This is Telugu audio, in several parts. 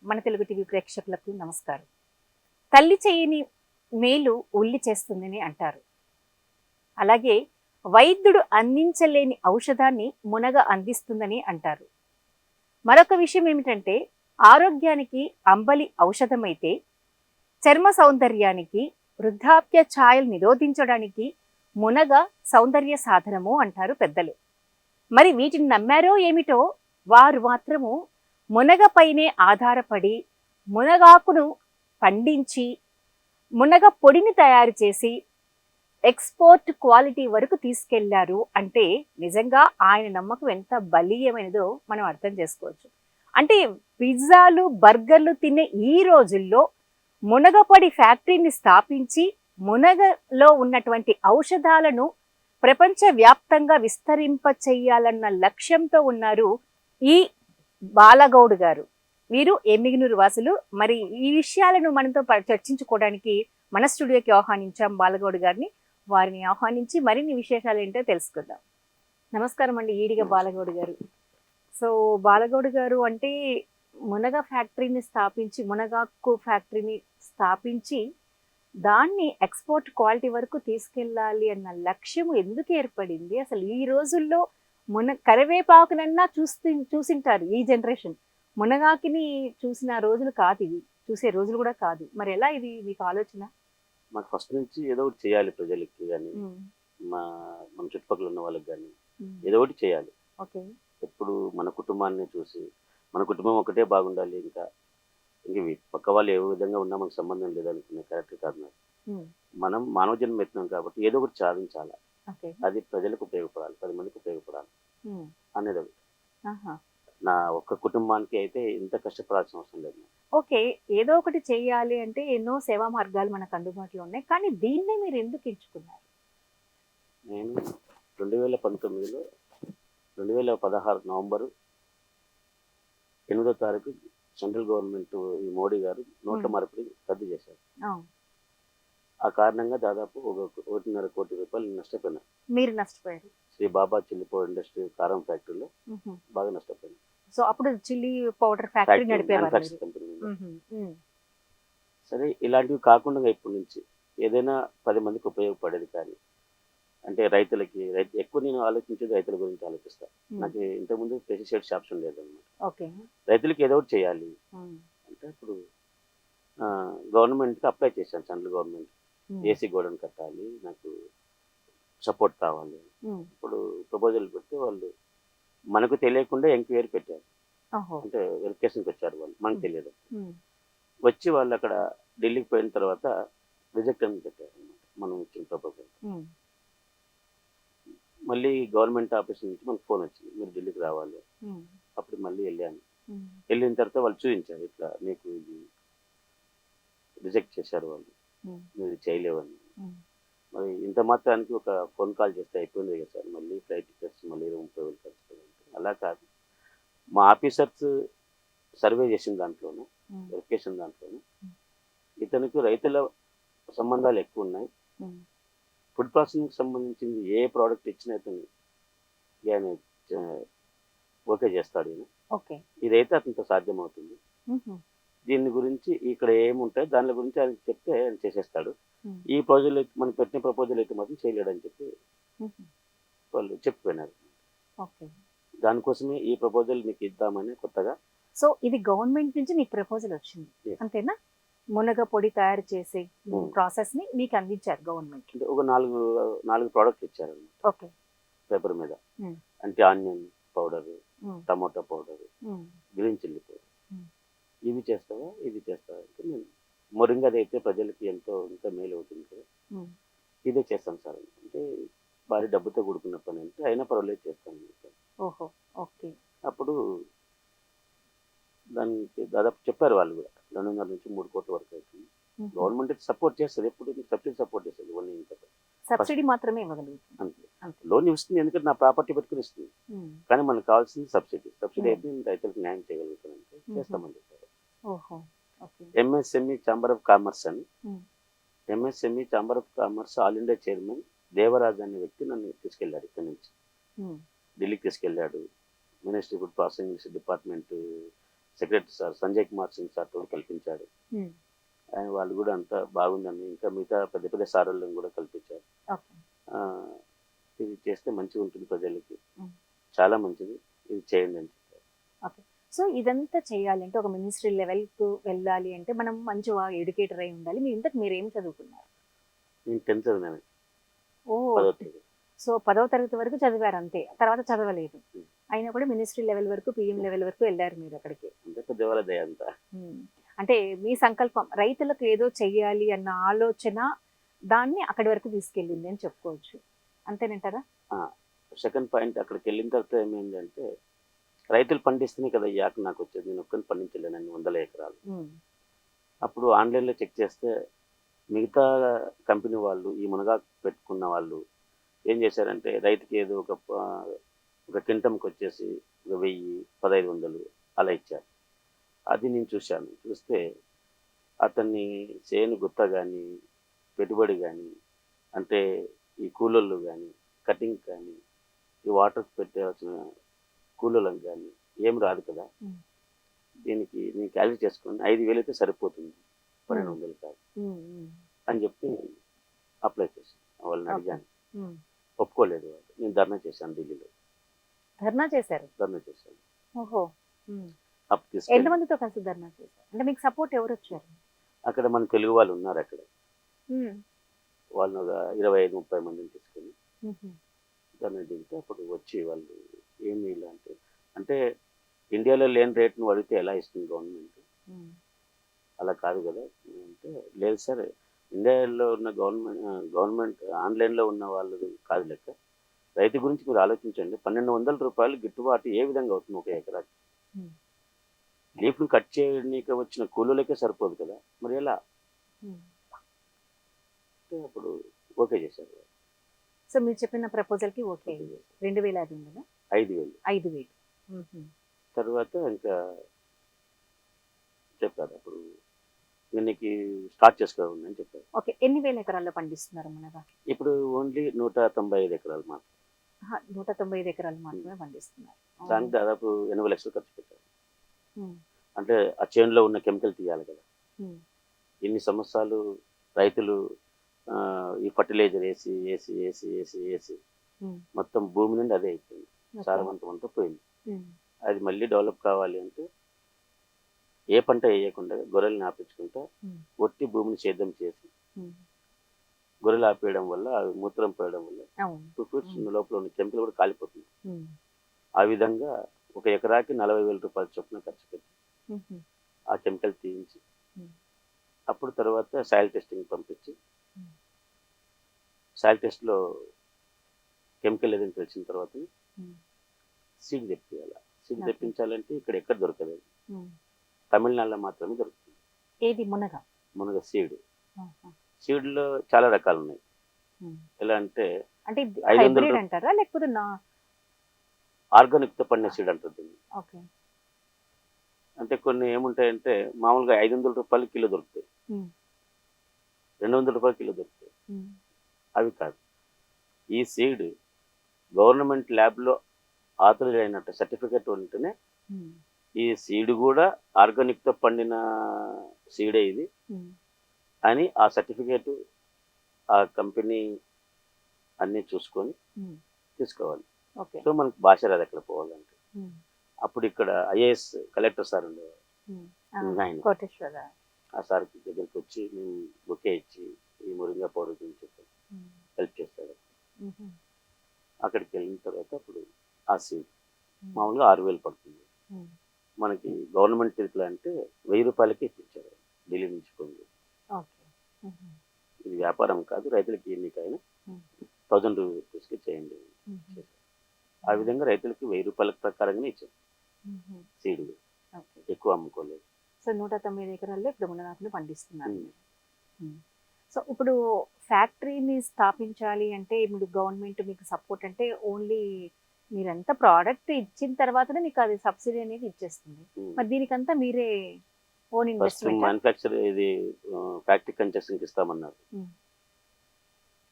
మన తెలుగు టీవీ ప్రేక్షకులకు నమస్కారం. తల్లి చేయని మేలు ఉల్లి చేస్తుందని అంటారు. అలాగే వైద్యుడు అందించలేని ఔషధాన్ని మునగ అందిస్తుందని అంటారు. మరొక విషయం ఏమిటంటే ఆరోగ్యానికి అంబలి ఔషధమైతే చర్మ సౌందర్యానికి, వృద్ధాప్య ఛాయలు నిరోధించడానికి మునగ సౌందర్య సాధనము అంటారు పెద్దలు. మరి వీటిని నమ్మారో ఏమిటో వారు మాత్రము మునగపైనే ఆధారపడి మునగాకును పండించి మునగ పొడిని తయారు చేసి ఎక్స్పోర్ట్ క్వాలిటీ వరకు తీసుకెళ్లారు అంటే నిజంగా ఆయన నమ్మకం ఎంత బలీయమైనదో మనం అర్థం చేసుకోవచ్చు. అంటే పిజ్జాలు, బర్గర్లు తినే ఈ రోజుల్లో మునగపొడి ఫ్యాక్టరీని స్థాపించి మునగలో ఉన్నటువంటి ఔషధాలను ప్రపంచవ్యాప్తంగా విస్తరింప చెయ్యాలన్న లక్ష్యంతో ఉన్నారు ఈ బాలగౌడ్ గారు. వీరు ఎమ్మిగనూరు వాసులు. మరి ఈ విషయాలను మనతో చర్చించుకోవడానికి మన స్టూడియోకి ఆహ్వానించాం బాలగౌడ్ గారిని. వారిని ఆహ్వానించి మరిన్ని విశేషాలు ఏంటో తెలుసుకుందాం. నమస్కారం అండి, ఈడిగ బాలగౌడ్ గారు. సో బాలగౌడ్ గారు అంటే మునగ ఫ్యాక్టరీని స్థాపించి, మునగాకు ఫ్యాక్టరీని స్థాపించి దాన్ని ఎక్స్పోర్ట్ క్వాలిటీ వరకు తీసుకెళ్ళాలి అన్న లక్ష్యం ఎందుకు ఏర్పడింది? అసలు ఈ రోజుల్లో కరివేపాకునన్నా చూసింటారు ఈ జనరేషన్. మునగాకిని చూసిన రోజులు కాదు ఇవి, చూసే రోజులు కూడా కాదు. మరి ఎలా ఇది మీకు ఆలోచన? మాకు ఫస్ట్ నుంచి ఏదో ఒకటి చేయాలి ప్రజలకి కానీ, మన చుట్టుపక్కల ఉన్న వాళ్ళకి కానీ ఏదో ఒకటి చేయాలి. ఓకే. ఎప్పుడు మన కుటుంబాన్ని చూసి మన కుటుంబం ఒకటే బాగుండాలి, ఇంకా పక్క వాళ్ళు ఏ విధంగా ఉన్నా మనకు సంబంధం లేదనుకునే క్యారెక్టర్ కాదు నాకు. మనం మానవ జన్మ ఎత్తున్నాం కాబట్టి ఏదో ఒకటి సాధించాలి. అది ప్రజలకు ఉపయోగపడాలి, 10 మందికి ఉపయోగపడాలి అనేది ఒకటి. నా ఒక్క కుటుంబానికి అయితే ఇంత కష్టపడాల్సిన అవసరం లేదు. ఓకే, ఏదో ఒకటి చేయాలి అంటే ఎన్నో సేవా మార్గాలు మనకు అందుబాటులో ఉన్నాయి, కానీ దీన్నే మీరు ఎందుకు ఎంచుకున్నారు? నేను 2019లో 2016 నవంబర్ 8వ తారీఖు సెంట్రల్ గవర్నమెంట్, ఈ మోడీ గారు నోట్ల మార్పిడి రద్దు చేశారు. ఆ కారణంగా దాదాపు 1.5 కోటి రూపాయలు నష్టపోయినారు. మీరు నష్టపోయారు? శ్రీ బాబా చిల్లీ పౌడర్ ఇండస్ట్రీ కారం ఫ్యాక్టరీలో బాగా నష్టపోయినారు. సో అప్పుడు చిల్లీ పౌడర్ ఫ్యాక్టరీ నడిపేవారు. సరే, ఇలాంటివి కాకుండా ఇప్పటి నుంచి ఏదైనా 10 మందికి ఉపయోగపడేది. కానీ అంటే రైతులకి, ఎక్కువ నేను ఆలోచించేది రైతుల గురించి ఆలోచిస్తాను. నాకు ఇంతకుముందు పెస్టిసైడ్ షాప్స్ ఉండేది అనమాట. రైతులకి ఏదో ఒకటి చేయాలి అంటే ఇప్పుడు గవర్నమెంట్కి అప్లై చేశాను, సెంట్రల్ గవర్నమెంట్. ఏసీ గోడౌన్ కట్టాలి, నాకు సపోర్ట్ కావాలి. ఇప్పుడు ప్రపోజల్ పెడితే వాళ్ళు మనకు తెలియకుండా ఎంక్వైరీ పెట్టారు. అంటే వెరిఫికేషన్కి వచ్చారు వాళ్ళు, మనకు తెలియదు. వచ్చి వాళ్ళు అక్కడ ఢిల్లీకి పోయిన తర్వాత రిజెక్ట్ అని పెట్టారు అనమాట మనం ఇచ్చిన ప్రపోజల్. మళ్ళీ గవర్నమెంట్ ఆఫీస్ నుంచి మనకు ఫోన్ వచ్చింది, మీరు ఢిల్లీకి రావాలి. అప్పుడు మళ్ళీ వెళ్ళాను. వెళ్ళిన తర్వాత వాళ్ళు చూపించారు, ఇట్లా మీకు ఇది రిజెక్ట్ చేశారు వాళ్ళు, మీరు చేయలేవని. మరి ఇంత మాత్రానికి ఒక ఫోన్ కాల్ చేస్తే అయిపోయింది కదా సార్, మళ్ళీ ఫ్లైట్ టికెట్స్ మళ్ళీ 30,000 ఖర్చు అంటే అలా కాదు. మా ఆఫీసర్స్ సర్వే చేసిన దాంట్లోనూ, వెరిఫికేషన్ దాంట్లోనూ ఇతనికి రైతుల సంబంధాలు ఎక్కువ ఉన్నాయి. ఫుడ్ ప్రాసెసింగ్కి సంబంధించింది ఏ ప్రోడక్ట్ ఇచ్చినా ఇతను ఓకే చేస్తాడు. ఇదైతే అతనితో సాధ్యమవుతుంది. దీని గురించి ఇక్కడ ఏముంటాయి దాని గురించి ఆయన చెప్తే ఆయన చేసేస్తాడు. ఈ ప్రపోజల్ మనం పెట్టిన ప్రపోజల్ అయితే మాత్రం చేయలేడని చెప్పి వాళ్ళు చెప్పిపోయినారు. దానికోసమే ఈ ప్రపోజల్ మీకు ఇద్దామని కొత్తగా. సో ఇది గవర్నమెంట్ నుంచి మీకు ప్రపోజల్ వచ్చింది అంతేనా? మునగ పొడి తయారు చేసే ప్రాసెస్ ని మీకు అందించారు గవర్నమెంట్. ఒక 4 ప్రోడక్ట్ ఇచ్చారు పేపర్ మీద. అంటే onion powder, tomato powder, green chilli powder. ఇవి చేస్తావా, ఇది చేస్తావా అంటే నేను మొరింగది అయితే ప్రజలకి ఎంతో ఇంకా మేలు అవుతుంది కదా, ఇదే చేస్తాను సార్ అంటే భారీ డబ్బుతో కూడుకున్న పని అంటే అయినా పర్వాలేదు చేస్తాను. అప్పుడు దానికి దాదాపు చెప్పారు వాళ్ళు కూడా 2.5 నుంచి 3 కోట్ల వరకు అవుతుంది. గవర్నమెంట్ సపోర్ట్ చేస్తుంది, ఎప్పుడు సబ్సిడీ సపోర్ట్ చేస్తుంది. సబ్సిడీ మాత్రమే అంతే, లోన్ ఇస్తుంది, ఎందుకంటే నా ప్రాపర్టీ పెట్టుకుని ఇస్తుంది. కానీ మనకు కావాల్సింది సబ్సిడీ. అయితే నేను రైతులకు న్యాయం చేయగలుగుతానంటే చేస్తామని చెప్పారు. ఎంఎస్ఎంఈ ఛాంబర్ ఆఫ్ కామర్స్ అని, MSME chamber of commerce all India chairman Devaraj అనే వ్యక్తి నన్ను తీసుకెళ్ళాడు. ఇక్కడ నుంచి ఢిల్లీకి తీసుకెళ్ళాడు. Ministry food processing department secretary sir Sanjay Kumar Singh sir తోడు కల్పించాడు. ఉమ్, ఆయన వాళ్ళు కూడా అంతా బాగుందని ఇంకా మిగతా పెద్ద పెద్ద సారులను కూడా కల్పించారు. ఓకే. ఆ, ఇది చేస్తే మంచిగా ఉంటుంది ప్రజలకి, ఉమ్, చాలా మంచిది, ఇది చేయండి అని చెప్పారు. ఓకే. సో ఇదంతా చేయాలంటే ఒక మినిస్ట్రీ లెవెల్కు వెళ్ళాలి అంటే మనం మంచిగా ఎడ్యుకేటర్ అయి ఉండాలి. మీ ఇంతకు మీరు ఏం చదువుకున్నారు? నేను 10th చదివాను, ఓ, 10వ తరగతి. సో 10వ తరగతి వరకు చదివారు అంతే, తర్వాత చదవలేదు. ఉమ్. అయినా కూడా మినిస్ట్రీ లెవెల్ వరకు, పిఎం లెవెల్ వరకు వెళ్ళారు మీరు అక్కడికి. అంటే పెద్దవాళ్ళ దయ అంతా. ఉమ్. అంటే మీ సంకల్పం రైతులకు ఏదో చెయ్యాలి అన్న ఆలోచన దాన్ని అక్కడి వరకు తీసుకెళ్ళింది అని చెప్పుకోవచ్చు, అంతేనంటారా? సెకండ్ పాయింట్, అక్కడికి వెళ్ళిన తర్వాత ఏమైందంటే రైతులు పండిస్తేనే కదా ఈ ఆకు నాకు వచ్చేది, నేను ఒక్కరిని పండించలేనని 100 ఎకరాలు. ఉమ్, అప్పుడు ఆన్లైన్లో చెక్ చేస్తే మిగతా కంపెనీ వాళ్ళు, ఈ మునగాకు పెట్టుకున్న వాళ్ళు ఏం చేశారంటే రైతుకి ఏదో ఒక క్వింటంకి వచ్చేసి 1000, 1500 అలా ఇచ్చారు. అది నేను చూశాను. చూస్తే అతన్ని చేను గుత్త కానీ, పెట్టుబడి కానీ, అంటే ఈ కూలోళ్ళు కానీ, కటింగ్ కానీ, ఈ వాటర్ పెట్టాల్సిన కూలోళ్ళకి కానీ ఏం రాదు కదా. ఉమ్, దీనికి నేను క్యాలిక్యులేట్ చేసుకుని 5000 అయితే సరిపోతుంది, 1200 కాదు ఉమ్, ఉమ్, అని చెప్పి అప్లై చేశాను. వాళ్ళని ఓకే. అడిగాను, ఉమ్. ఒప్పుకోలేదు వాళ్ళు. నేను ధర్నా చేశాను, ఢిల్లీలో ధర్నా చేశారు? ధర్నా చేశాను. ఓహో. ఉమ్. అప్పు తీసుకెళ్ళి ఎంతమందితో కలిసి ధర్నా చేశారు? అంటే మీకు సపోర్ట్ ఎవరు వచ్చారు? అక్కడ మన తెలుగు వాళ్ళు ఉన్నారు అక్కడ, ఉమ్, వాళ్ళని ఒక 25-30 మందిని తీసుకొని ఉహు, ధర్నా దిగితే అప్పుడు వచ్చి వాళ్ళు ఏమి ఇలా అంటే ఇండియాలో లేని రేట్ నువ్వు అడిగితే ఎలా ఇస్తుంది గవర్నమెంట్, ఉమ్, అలా కాదు కదా అంటే, లేదు సార్ ఇండియాలో ఉన్న గవర్నమెంట్ ఆన్లైన్లో ఉన్న వాళ్ళు కాదు లెక్క, రైతు గురించి మీరు ఆలోచించండి. 1200 రూపాయలు గిట్టుబాటు ఏ విధంగా అవుతుంది ఒక ఎకరాకి? ఉమ్, లీఫ్ను కట్ చేయడానికి వచ్చిన కూలీలకే సరిపోదు కదా, మరి ఎలా ఉమ్. అంటే అప్పుడు ఓకే చేశారు. సో మీరు చెప్పిన ప్రపోజల్ కి ఓకే అయింది. 2500 5000 5,000. ఉహు, తర్వాత ఇంకా చెప్పారు అప్పుడు నీకు స్టార్ట్ చేసుకోవాలి అని చెప్పారు. ఓకే. ఎన్ని వేల ఎకరాల్లో పండిస్తున్నారు మునగా? ఇప్పుడు ఓన్లీ 195 ఎకరాలు మాత్రం. 195 ఎకరాలు మాత్రమే పండిస్తున్నారు. దానికి దాదాపు 80 లక్షలు ఖర్చు పెట్టారు. ఉమ్, అంటే ఆ చేనులో ఉన్న కెమికల్ తీయాలి కదా. ఉమ్, ఇన్ని సంవత్సరాలు రైతులు ఈ ఫర్టిలైజర్ వేసి వేసి వేసి వేసి వేసి ఉమ్, మొత్తం భూమి నుండి అదే అయిపోయింది, ఓకే. సారవంతం అంతా పోయింది. ఉమ్, అది మళ్ళీ డెవలప్ కావాలి అంటే ఏ పంట వేయకుండా గొర్రెలు ఆపించుకుంటా ఉమ్, ఒట్టి భూమిని సేద్యం చేసి ఉమ్. గొర్రెలు ఆపేయడం వల్ల, అవి మూత్రం పోయడం వల్ల అవును. 2 ఫీట్స్ లోపల ఉన్న కెమికల్ కూడా కాలిపోతుంది. ఉమ్, ఆ విధంగా ఒక ఎకరాకి 40,000 రూపాయల చొప్పున ఖర్చు పెట్టి ఉహు, ఆ కెమికల్ తీయించి ఉమ్, అప్పుడు తర్వాత సాయిల్ టెస్టింగ్ పంపించి ఉమ్, సాయిల్ టెస్ట్లో కెమికల్ ఏదైనా తెలిసిన తర్వాత ఉమ్, సీడ్ తెప్పించాలి. Seed okay. తెప్పించాలంటే ఇక్కడ ఎక్కడ దొరకదు, ఉమ్. తమిళనాడులో మాత్రమే దొరుకుతుంది ఏది మునగ? మునగ సీడ్. ఆహా. సీడ్లో చాలా రకాలు ఉన్నాయి. ఉమ్. ఎలా అంటే అంటే 500 హైబ్రిడ్ అంటారా లేకపోతే ఆర్గానిక్తో పండిన సీడ్ అంటుంది. ఓకే. అంటే కొన్ని ఏముంటాయంటే మామూలుగా 500 రూపాయలు కిలో దొరుకుతాయి, ఉమ్, 200 రూపాయలు కిలో దొరుకుతాయి. ఉమ్, అవి కాదు, ఈ సీడ్ గవర్నమెంట్ ల్యాబ్లో ఆథరైజ్ అయినట్టు సర్టిఫికేట్ ఉంటేనే ఉమ్, ఈ సీడ్ కూడా ఆర్గానిక్తో పండిన సీడే ఇది ఉమ్, అని ఆ సర్టిఫికేట్ ఆ కంపెనీ అన్నీ చూసుకొని ఉమ్. తీసుకోవాలి. ఓకే. సో మనకు భాష రాదు అక్కడ పోవాలంటే. ఉమ్, అప్పుడు ఇక్కడ ఐఏఎస్ కలెక్టర్ సార్ ఉండేవారు, ఉమ్. ఆయన కోటేశ్వర. ఆ సార్ దగ్గరికి వచ్చి మేము బొకే ఇచ్చి ఈ మురింగా పౌడర్ గురించి చెప్పి ఉమ్, హెల్ప్ చేస్తాడు. ఉహు, అక్కడికి వెళ్ళిన తర్వాత అప్పుడు ఆ సీడ్ ఉమ్, మామూలుగా 6,000 పడుతుంది. ఉమ్. మనకి గవర్నమెంట్ ఇట్లా అంటే 1000 రూపాయలకి ఇప్పించారు ఢిల్లీ నుంచి పొంది. ఓకే. ఉహు, ఇది వ్యాపారం కాదు, రైతులకి ఎన్నికైనా ఉమ్, 1000 రూపీస్కి చేయండి ఉహు, చేశారు. ఆ విధంగా రైతులకి 1000 రూపాయల ప్రకారంగానే ఇచ్చారు ఉహు. Seed, okay. ఎక్కువ అమ్ముకోలేదు. సో 109 ఎకరాల్లో ఇప్పుడు మునగాకులు పండిస్తున్నారు ఉమ్. మీరు. ఉమ్. సో ఇప్పుడు ఫ్యాక్టరీని స్థాపించాలి అంటే మీరు గవర్నమెంట్ మీకు సపోర్ట్ అంటే ఓన్లీ మీరంతా ప్రోడక్ట్ ఇచ్చిన తర్వాతనే మీకు అది సబ్సిడీ అనేది ఇచ్చేస్తుంది. మరి దీనికంతా మీరే ఓన్ ఫస్ట్ ఇన్వెస్ట్మెంట్? మ్యానుఫ్యాక్చర్ ఇది ఫ్యాక్టరీ కన్స్ట్రక్షన్కి ఇస్తామన్నారు. ఉమ్.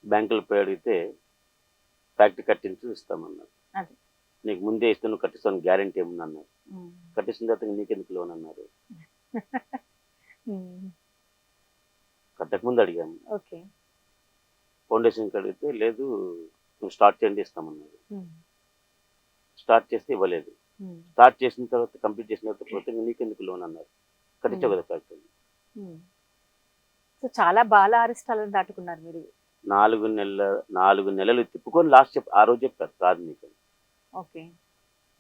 బ్యాంకులు పోయి అడిగితే ఫ్యాక్టరీ కట్టించు ఇస్తామన్నారు. అదే. నీకు ముందే ఇస్తే నువ్వు కట్టిస్తాను గ్యారెంటీ ఏముంది అన్నారు. కట్టించిన తర్వాత నీకెందుకు లోన్ అన్నారు. కట్టక ముందు అడిగాము. ఓకే. ఫౌండేషన్కి అడిగితే లేదు నువ్వు స్టార్ట్ చేయండి ఇస్తామన్నారు. స్టార్ట్ చేస్తే ఇవ్వలేదు. స్టార్ట్ చేసిన తర్వాత కంప్లీట్ చేసిన తర్వాత పోతే నీకెందుకు లోన్ అన్నారు. కట్టించావు కదా ఫ్యాక్టరీ. సో చాలా బాల అరిష్టాలను దాటుకున్నారు మీరు. 4 నెలలు తిప్పుకొని లాస్ట్ ఆ రోజు చెప్పారు కాదు నీకు. ఓకే.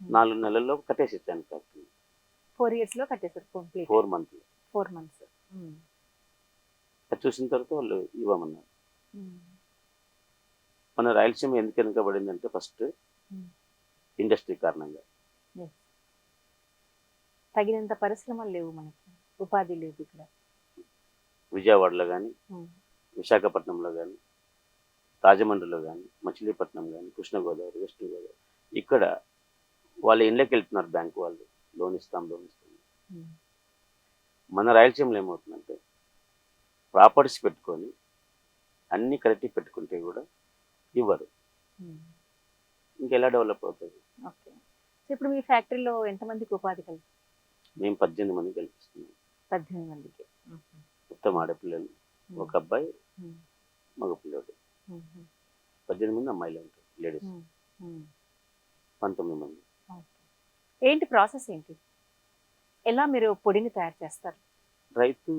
4 నెలల్లో కట్టేసి ఇచ్చాను ఫ్యాక్టరీ. 4 years లో కట్టేశారు కంప్లీట్. 4 months. 4 months. అది చూసిన తర్వాత వాళ్ళు ఇవ్వమన్నారు. మన రాయలసీమ ఎందుకు వెనుకబడిందంటే ఫస్ట్ ఇండస్ట్రీ కారణంగా. తగినంత పరిశ్రమలు లేవు మనకి, ఉపాధి లేదు ఇక్కడ. విజయవాడలో కానీ, విశాఖపట్నంలో కానీ, రాజమండ్రిలో కానీ, మచిలీపట్నం కానీ, కృష్ణగోదావరి, వెస్ట్ గోదావరి, ఇక్కడ వాళ్ళ ఇళ్ళకి వెళ్తున్నారు బ్యాంకు వాళ్ళు, లోన్ ఇస్తాం. మన రాయలసీమలో ఏమవుతుందంటే ప్రాపర్టీస్ పెట్టుకొని అన్ని కరెక్ట్గా పెట్టుకుంటే కూడా ఇవ్వరు. ఇంకెలా డెవలప్ అవుతుంది? ఓకే. సో ఇప్పుడు మీ ఫ్యాక్టరీలో ఎంతమందికి ఉపాధి కలుగుతుంది? మేము 18 మంది కల్పిస్తున్నాం. 18 మందికి. మొత్తం ఆడపిల్లలు, ఒక అబ్బాయి, మగ పిల్లడు. 18 మంది అమ్మాయిలు ఉంటారు, లేడీస్ 19 మంది. ఏంటి ప్రాసెస్ ఏంటి? ఎలా మీరు పొడిని తయారు చేస్తారు? రైతు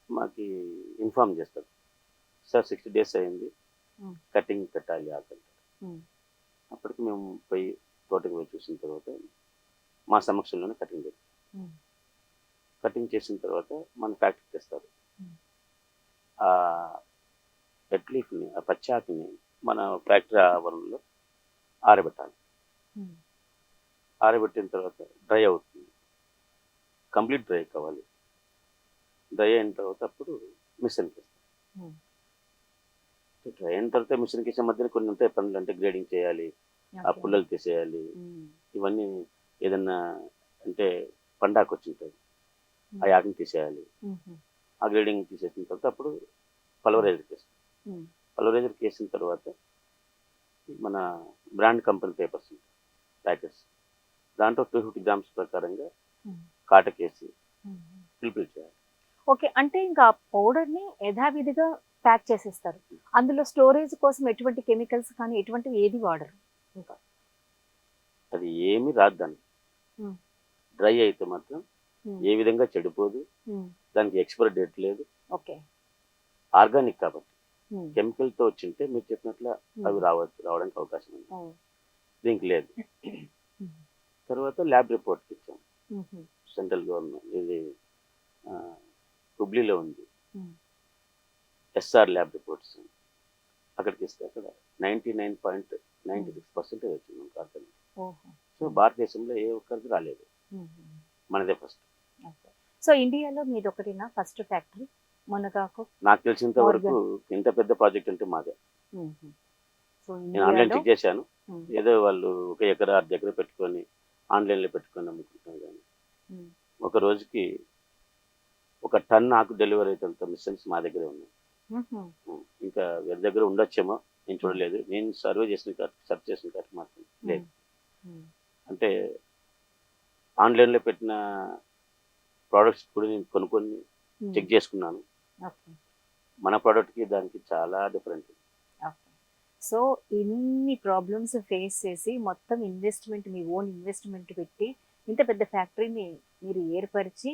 మాకు ఇన్ఫార్మ్ చేస్తాడు, సార్ 60 days అయింది, కటింగ్ పెట్టాలి ఆకంటారు. అప్పటికి మేము పోయి తోటకి పోయి చూసిన తర్వాత మా సమక్షంలోనే కటింగ్ చేస్తాం. కటింగ్ చేసిన తర్వాత మన ఫ్యాక్టరీకి తెస్తారు. ఆ రెడ్ లీఫ్ని, ఆ పచ్చాకుని మన ఫ్యాక్టరీ ఆవరణలో ఆరబెట్టాలి. ఆరబెట్టిన తర్వాత డ్రై అవుతుంది, కంప్లీట్ డ్రై కావాలి. డ్రై అయిన తర్వాత అప్పుడు మిషన్కి వేస్తాం. డ్రై అయిన తర్వాత మిషన్కి వేసే మధ్యలో కొన్ని ఉంటాయి పనులు, అంటే గ్రేడింగ్ చేయాలి, ఆ పుల్లలు తీసేయాలి, ఇవన్నీ ఏదన్నా అంటే పండాకు వచ్చి ఉంటుంది ఆ యాక్ని తీసేయాలి. ఆ గ్రేడింగ్ తీసేసిన తర్వాత అప్పుడు పల్వరైజర్కి వేస్తాం. పల్వరైజర్కి వేసిన తర్వాత మన బ్రాండ్ కంపెనీ పేపర్స్ ఉంటాయి, ప్యాకెట్స్, దాంట్లో 250 grams ప్రకారంగా కాటకేసి ఫిల్ఫిల్ చేయాలి. ఓకే. అంటే ఇంకా పౌడర్ని యథావిధిగా ప్యాక్ చేసేస్తారు. అందులో స్టోరేజ్ కోసం ఎటువంటి కెమికల్స్ కానీ ఎటువంటివి ఏది వాడరు. ఇంకా అది ఏమి రాదు దానికి. డ్రై అయితే మాత్రం ఏ విధంగా చెడిపోదు, దానికి ఎక్స్పైరీ డేట్ లేదు. ఓకే. ఆర్గానిక్ కాబట్టి. కెమికల్తో వచ్చింటే మీరు చెప్పినట్లు అవి రావడానికి అవకాశం ఉంది, దీనికి లేదు. తర్వాత ల్యాబ్ రిపోర్ట్కి ఇచ్చాం. సెంట్రల్ గవర్నమెంట్ ఇది హుబ్లీలో ఉంది, ఎస్ఆర్ ల్యాబ్ రిపోర్ట్స్. అక్కడికి ఇస్తే అక్కడ 99.96% వచ్చింది మనకు ఆర్గానిక్. సో భారతదేశంలో ఏ ఒక్కరికి రాలేదు, మనదే ఫస్ట్. సో ఇండియాలో మీది ఒకటినా ఫస్ట్ ఫ్యాక్టరీ మునగాకు? నాకు తెలిసినంత వరకు ఇంత పెద్ద ప్రాజెక్ట్ అంటే మాదే. నేను ఆన్లైన్ చెక్ చేశాను, ఏదో వాళ్ళు 1 ఎకరా 1.5 ఎకరా పెట్టుకొని ఆన్లైన్లో పెట్టుకొని అమ్ముకుంటున్నారు. కానీ ఒక రోజుకి 1 టన్ ఆకు డెలివరీ అయితే మిషన్స్ మా దగ్గరే ఉన్నాయి. ఇంకా వేరే దగ్గర ఉండొచ్చేమో, నేను చూడలేదు. నేను సర్చ్ చేసిన కాడికి మాత్రం లేదు. అంటే ఆన్లైన్లో పెట్టిన ప్రోడక్ట్స్ కూడా నేను కొనుక్కొని చెక్ చేసుకున్నాను. మన ప్రోడక్ట్కి దానికి చాలా డిఫరెంట్. సో ఇన్ని ప్రాబ్లమ్స్ ఫేస్ చేసి మొత్తం ఇన్వెస్ట్మెంట్, మీ ఓన్ ఇన్వెస్ట్మెంట్ పెట్టి ఇంత పెద్ద ఫ్యాక్టరీని మీరు ఏర్పరిచి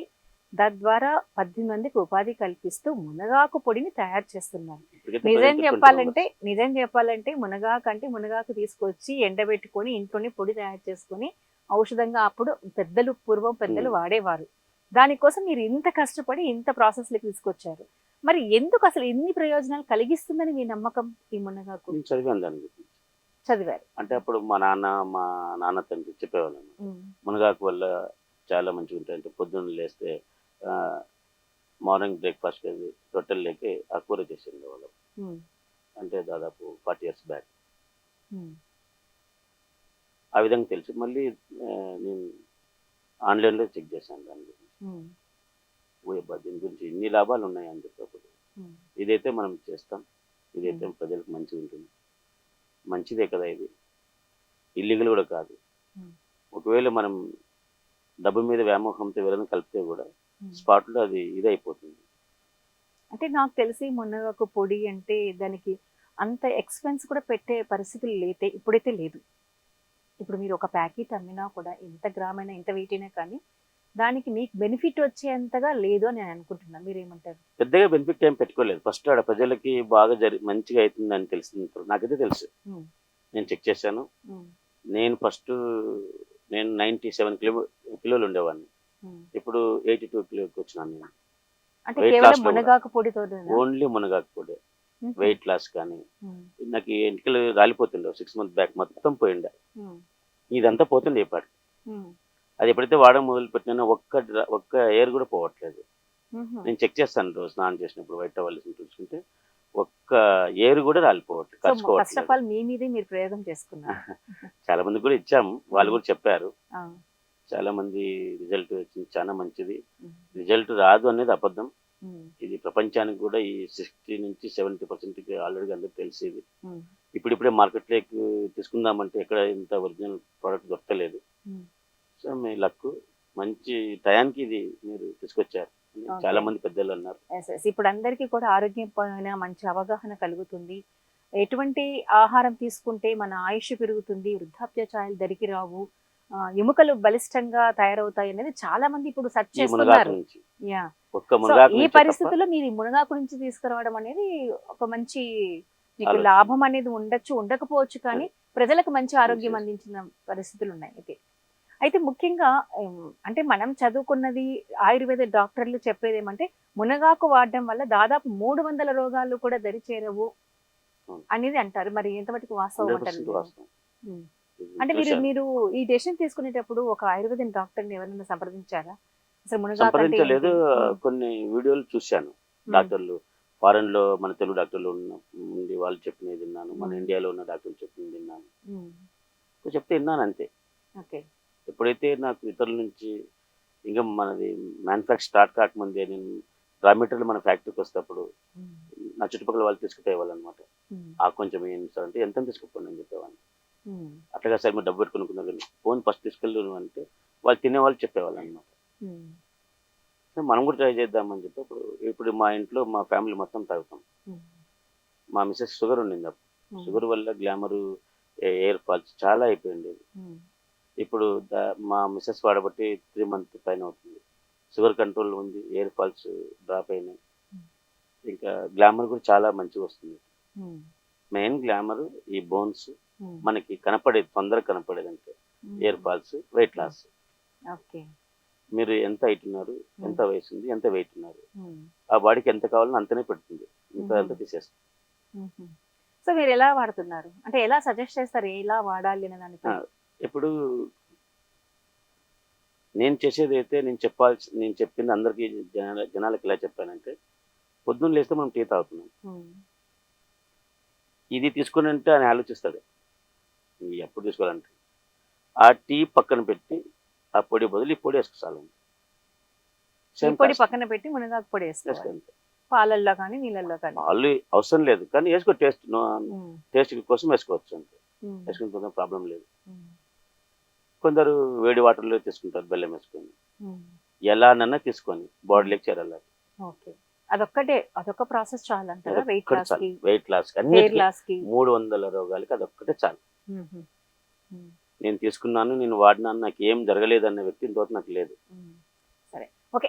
తద్వారా 18 మందికి ఉపాధి కల్పిస్తూ మునగాకు పొడిని తయారు చేస్తున్నారు. నిజం చెప్పాలంటే మునగాకు తీసుకొచ్చి ఎండబెట్టుకొని ఇంట్లోనే పొడి తయారు చేసుకొని ఔషధంగా అప్పుడు పూర్వం పెద్దలు వాడేవారు. దానికోసం మీరు ఇంత కష్టపడి ఇంత ప్రాసెస్లోకి తీసుకొచ్చారు. మరి ఎందుకు అసలు ఎన్ని ప్రయోజనాలు కలిగిస్తుందని మీ నమ్మకం ఈ మునగాకు? చదివాను దాని గురించి. చదివారు అంటే అప్పుడు మా నాన్న తండ్రి చెప్పేవాళ్ళు, మునగాకు వల్ల చాలా మంచిగా ఉంటాయి. అంటే పొద్దున్న లేస్తే మార్నింగ్ బ్రేక్ఫాస్ట్ రొట్టెల్లోకి ఆ కూర చేసేది వాళ్ళు. అంటే దాదాపు 40 years బ్యాక్. ఆ విధంగా తెలుసు. మళ్ళీ నేను ఆన్లైన్లో చెక్ చేశాను దాని గురించి. దీని గురించి ఇన్ని లాభాలు ఉన్నాయని చెప్పినప్పుడు ఇదైతే మనం చేస్తాం, ఇదైతే ప్రజలకు మంచిగా ఉంటుంది, మంచిదే కదా ఇది, ఇల్లీగల్ కూడా కాదు. Hmm. ఒకవేళ మనం డబ్బు మీద వ్యామోహంతో ఎవరైనా కలిపితే కూడా Hmm. స్పాట్లో అది ఇదైపోతుంది. అంటే నాకు తెలిసి మునగాకు పొడి అంటే దానికి అంత ఎక్స్పెన్స్ కూడా పెట్టే పరిస్థితులు ఇప్పుడైతే లేదు. ఇప్పుడు మీరు ఒక ప్యాకెట్ అమ్మినా కూడా ఎంత గ్రామ్ అయినా ఎంత వెయిట్ అయినా కానీ దానికి మీకు బెనిఫిట్ వచ్చేంతగా లేదు అని నేను అనుకుంటున్నాను. మీరేమంటారు? పెద్దగా బెనిఫిట్ ఏం పెట్టుకోలేదు. ఫస్ట్ ఆడ ప్రజలకి బాగా మంచిగా అవుతుందని తెలిసింది నాకైతే తెలుసు. Hmm. నేను చెక్ చేశాను. Hmm. నేను ఫస్ట్ నేను 97 కిలోలు ఉండేవాడిని. Hmm. ఇప్పుడు 82 కిలోకి వచ్చినాను నేను. అంటే వెయిట్ కేవలం లాస్ లో కూడా మునగాకు పొడితో ఓన్లీ మునగాకు పొడి. వెయిట్ లాస్ కానీ నాకు ఈ ఎంటికలు రాలిపోతుండే 6 మంత్స్ బ్యాక్ మొత్తం పోయిండే. ఇదంతా పోతుండే ఇప్పటికి. అది ఎప్పుడైతే వాడడం మొదలు పెట్టినా ఒక్క ఎయిర్ కూడా పోవట్లేదు. నేను చెక్ చేస్తాను రోజు స్నానం చేసినప్పుడు వైట్ టవల్ చూసుకుంటే ఒక్క ఎయిర్ కూడా రాలిపోవట్లేదు, ఫస్ట్ ఆఫ్ ఖర్చుకోవట్లేదు. ఆల్ మీ మీదే మీరు ప్రయోగం చేసుకున్నారు. చాలా మంది కూడా ఇచ్చాము, వాళ్ళు కూడా చెప్పారు. చాలా మంది రిజల్ట్ వచ్చింది, చాలా మంచిది. రిజల్ట్ రాదు అనేది అబద్ధం. ఇది ప్రపంచానికి కూడా ఈ 60 నుంచి 70% ఆల్రెడీ అందరికి తెలిసేది. ఇప్పుడిప్పుడే మార్కెట్లోకి తీసుకుందామంటే ఎక్కడ ఇంత ఒరిజినల్ ప్రోడక్ట్ దొరకలేదు. సో మీ లక్, మంచి టయానికి ఇది మీరు తీసుకొచ్చారు. చాలా మంది పెద్దలు అన్నారు. ఇప్పుడు అందరికీ కూడా ఆరోగ్యం పైన మంచి అవగాహన కలుగుతుంది. ఎటువంటి ఆహారం తీసుకుంటే మన ఆయుష్ పెరుగుతుంది, వృద్ధాప్య ఛాయలు దరికి రావు, ఎముకలు బలిష్టంగా తయారవుతాయి అనేది చాలా మంది ఇప్పుడు సెర్చ్ చేస్తున్నారు. ఈ పరిస్థితుల్లో మీరు మునగాకు నుంచి తీసుకురావడం అనేది ఒక మంచి మీకు లాభం అనేది ఉండొచ్చు, ఉండకపోవచ్చు, కానీ ప్రజలకు మంచి ఆరోగ్యం అందించిన పరిస్థితులు ఉన్నాయి. అయితే ముఖ్యంగా అంటే మనం చదువుకున్నది ఆయుర్వేద డాక్టర్లు చెప్పేది ఏమంటే మునగాకు వాడడం వల్ల దాదాపు 300 రోగాలు కూడా దరి చేరవు అనేది అంటారు. మరి ఎంతవరకు వాస్తవం అంటారు? అంటే మీరు ఈ డెసిషన్ తీసుకునేటప్పుడు ఒక ఆయుర్వేద డాక్టర్ని ఎవరైనా సంప్రదించారా? అసలు మునగాకు అంటే సంప్రదించలేదు. కొన్ని వీడియోలు చూశాను. డాక్టర్లు ఫారెన్ లో మన తెలుగు డాక్టర్లు ఉండి వాళ్ళు చెప్పినది విన్నాను, మన ఇండియాలో ఉన్న డాక్టర్లు చెప్పినది విన్నాను, చెప్తే విన్నాను అంతే. ఎప్పుడైతే నాకు ఇతరుల నుంచి ఇంకా మనది మ్యానుఫ్యాక్చర్ స్టార్ట్ కాకముందే నేను రా మెటీరియల్ మన ఫ్యాక్టరీకి వస్తేప్పుడు నా చుట్టుపక్కల వాళ్ళు తీసుకుపోయేవాళ్ళు అనమాట. ఆ కొంచెం ఏం సార్ అంటే ఎంత తీసుకుపోండి అని చెప్పేవాడిని. అట్లాగా సార్ మీరు డబ్బు పెట్టుకునుకున్నారు కానీ ఫోన్ ఫస్ట్ తీసుకెళ్ళి అంటే వాళ్ళు తినేవాళ్ళు చెప్పేవాళ్ళు అనమాట. మనం కూడా ట్రై చేద్దామని చెప్పి ఇప్పుడు మా ఇంట్లో మా ఫ్యామిలీ మొత్తం తాగుతాం. మా మిసెస్ షుగర్ ఉండింది అప్పుడు. షుగర్ వల్ల గ్లామర్, ఎయిర్ ఫాల్స్ చాలా అయిపోయింది. ఇప్పుడు మా మిసెస్ వాడబట్టి 3 months పైన అవుతుంది. షుగర్ కంట్రోల్ ఉంది, ఎయిర్ ఫాల్స్ డ్రాప్ అయినాయి, ఇంకా గ్లామర్ కూడా చాలా మంచిగా వస్తుంది. మెయిన్ గ్లామర్ ఈ బోన్స్ మనకి కనపడేది, తొందరగా కనపడేది అంటే ఎయిర్ ఫాల్స్, వెయిట్ లాస్. మీరు ఎంత హైట్ ఉన్నారు, ఎంత వయసు ఉంది, ఎంత వెయిట్ ఉన్నారు, ఆ బాడీకి ఎంత కావాలో అంతనే పెడుతుంది, ఇంకా అంత తీసేస్తుంది. సో మీరు ఎలా వాడుతున్నారు అంటే ఎలా సజెస్ట్ చేస్తారు, ఎలా వాడాలి అనే దానిపై? ఇప్పుడు నేను చేసేది అయితే నేను చెప్పింది అందరికీ జనాలకు ఎలా చెప్పానంటే, పొద్దున్న లేస్తే మనం టీ తాగుతున్నాం, ఇది తీసుకుని అంటే అని ఆలోచిస్తాడు ఎప్పుడు తీసుకోవాలంటే. ఆ టీ పక్కన పెట్టి ఆ పొడి బదులు ఈ పొడి వేసుకోవాలి. పొడి పక్కన పెట్టి మునగాకు పొడి వేసుకోవాలి, పాలల్లో కానీ నీళ్ళల్లో కానీ. పాలు అవసరం లేదు కానీ వేసుకో, టేస్ట్ కోసం వేసుకోవచ్చు అంతే, వేసుకుని ప్రాబ్లం లేదు. కొందరు వేడి వాటర్లో తీసుకుంటారు బెల్లం వేసుకొని, ఎలానన్నా తీసుకొని బాడీలోకి చేరాలి. అదొక్క ప్రాసెస్ చాలు అంటారా? వెయిట్ లాస్ కి 300 రోగాలకి అదొక్కటే చాలు. నేను తీసుకున్నాను, నేను వాడినాను, నాకు ఏం జరగలేదు అన్న వ్యక్తి ఇంతవరకు నాకు లేదు. సరే, ఓకే.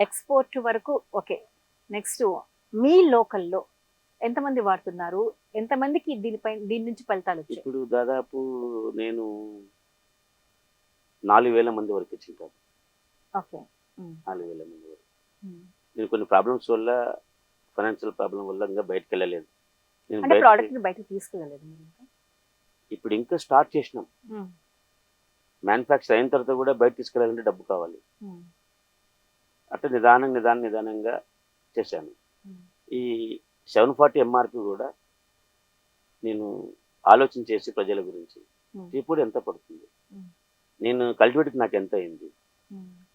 ఎక్స్పోర్ట్ వరకు ఓకే. నెక్స్ట్ మీ లోకల్లో ఎంతమంది వాడుతున్నారు, ఎంతమందికి దీని నుంచి ఫలితాలు వచ్చాయి? ఇప్పుడు దాదాపు నేను 4000 మంది వరకు ఇచ్చింటాను. 4000 మంది వరకు. నేను కొన్ని ప్రాబ్లమ్స్ వల్ల, ఫైనాన్షియల్ ప్రాబ్లం వల్ల ఇంకా బయటకు వెళ్ళలేదు. బయటకు తీసుకెళ్ళలేదు. ఇప్పుడు ఇంకా స్టార్ట్ చేసినాం. మ్యానుఫ్యాక్చర్ అయిన తర్వాత కూడా బయట తీసుకెళ్ళాలంటే డబ్బు కావాలి. అట్లా నిదానంగా చేశాను. ఈ 740 MRP కూడా నేను ఆలోచన చేసి ప్రజల గురించి ఇప్పుడు ఎంత పడుతుంది, నేను కల్టివేట్కి నాకు ఎంత అయింది,